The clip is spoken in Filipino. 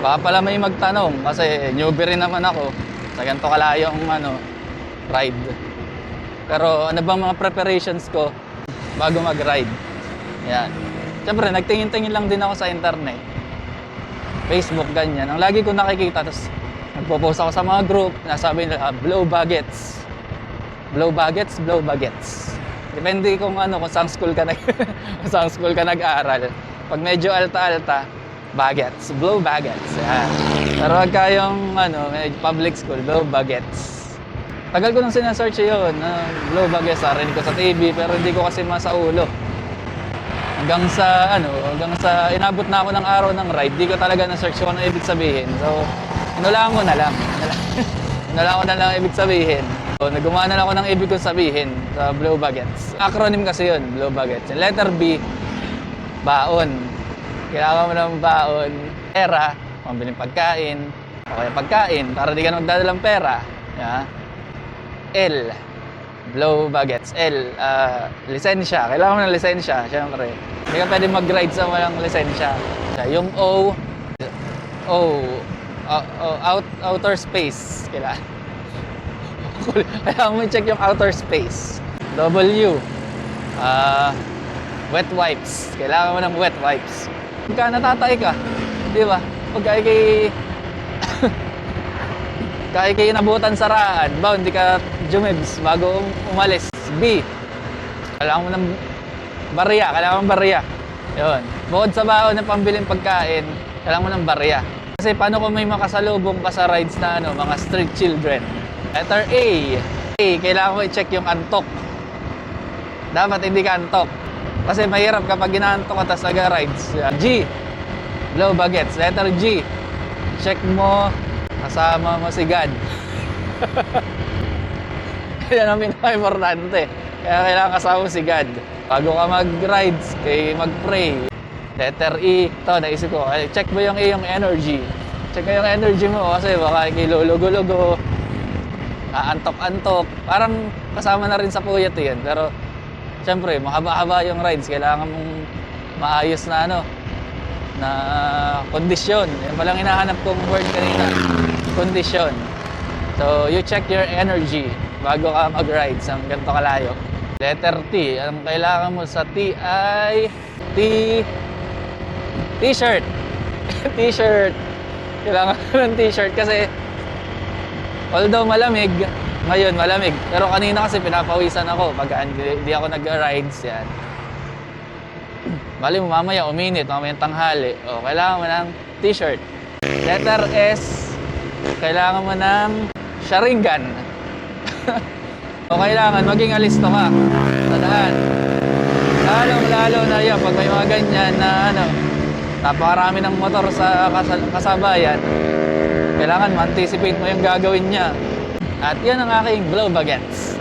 Baka pala may magtanong kasi newbie rin naman ako sa ganito kalayong ride. Pero ano bang mga preparations ko bago mag-ride? Yan. Siyempre, nagtingin-tingin lang din ako sa internet. Facebook, ganyan. Ang lagi ko nakikita, tapos nagpo-post ako sa mga group, nasabi nila, blow baguettes. Blow baguettes, blow baguettes. Depende kung kung saan school ka kung saan school ka nag-aaral. Pag medyo alta-alta, baguettes, blow baguettes. Yan. Pero wag kayong medyo public school, blow baguettes. Tagal ko nang sinesearch yun, blow baguettes, narinig ko sa TV, pero hindi ko kasi masaulo. Hanggang sa inabot na ako ng araw ng ride, di ko talaga na-search kung ano ibig sabihin. So, inulaan ko na lang. Inulaan ko na lang ibig sabihin. So, nagumawa na lang ako ng ibig kong sabihin sa blow baguettes. Acronym kasi yun, blow baguettes. Letter B, baon. Kailangan mo ng baon. Pera, pambiling pagkain. O kaya pagkain, para di ka na magdadalang pera. Yeah. L, blow baguettes. L, lisensya. Kailangan mo ng lisensya, syempre. Hindi ka pwede mag-ride sa walang lisensya. Yung O, outer space. Kailangan mo i-check yung outer space. W, wet wipes. Kailangan mo ng wet wipes. Pagka natatay ka, di ba? Pagka kay nabutan saraan, hindi ka jumibs bago umalis. B, kailangan mo ng barya. Yun. Bukod sa baon ng pambiling pagkain, kailangan mo ng barya. Kasi paano kung may makasalubong ka sa rides na mga street children? Letter A, kailangan mo i-check yung antok. Dapat hindi ka antok. Kasi mahirap kapag ginaantok ka tapos nag-rides. G, blow baguettes. Letter G, check mo kasama mo si God. Yan ang pinaka-importante. Kaya kailangan kasama mo si God. Bago ka mag-rides, mag-pray. Letter E, ito, naisip ko, check mo yung iyong energy. Check mo yung energy mo kasi baka kilulugo-lugo, antok-antok. Parang kasama na rin sa puyat yan. Pero, syempre, mahaba-haba yung rides. Kailangan mong maayos na na kondisyon. Yan palang hinahanap kong word kanina. Kondisyon. So, you check your energy bago ka mag-rides ang ganito kalayo. Letter T. Ang kailangan mo sa T ay T-shirt. T-shirt. Kailangan mo ng T-shirt kasi although malamig, ngayon malamig. Pero kanina kasi pinapawisan ako pag hindi ako nag-rides yan. Bali mo mamaya uminit, mamaya tanghali. O, kailangan mo ng T-shirt. Letter S. Kailangan mo ng sharingan. O kailangan maging alisto ka sa daan. Lalo na yan, pag may mga ganyan na napakarami ng motor sa kasabayan, kailangan ma-anticipate mo yung gagawin niya. At yan ang aking blow baguettes.